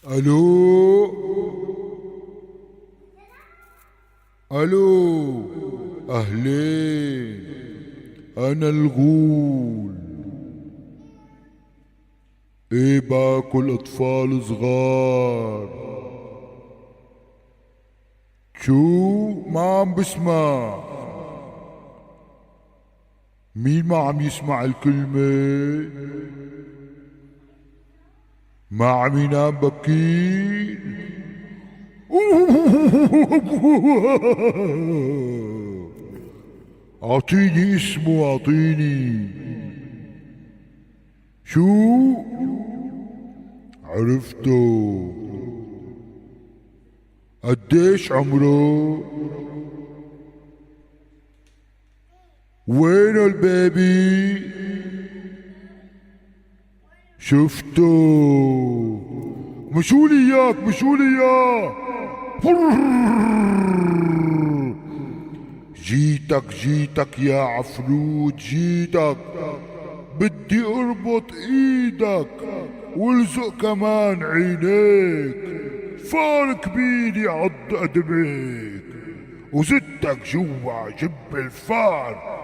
الو الو، اهلين، انا الغول. ايه باكل اطفال صغار. شو ما عم بسمع؟ مين ما عم يسمع الكلمة؟ ما عم ينام بكير. اعطيني اسمه، اعطيني. شو؟ عرفته. قديش عمره؟ وينه البيبي؟ شفته. مشولي اياك، مشولي اياه. جيتك يا عفروت، جيتك. بدي اربط ايدك والزق كمان عينيك. فار كبير يعض قدميك، وزدتك جوا جب الفار.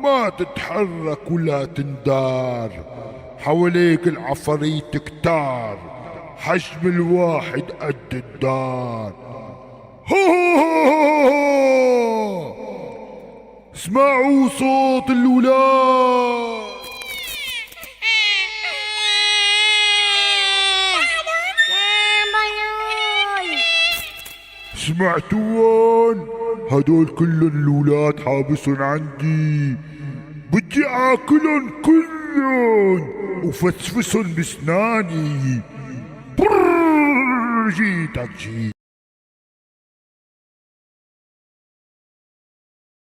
ما تتحرك ولا تندار، حواليك العفاريت كتار، حجم الواحد قد الدار. اسمعوا صوت الولاد. سمعتوهم؟ هدول كلن الولاد حابسن عندي. بدي اكلن كلن وفسفسن بسناني. جيتك جيت.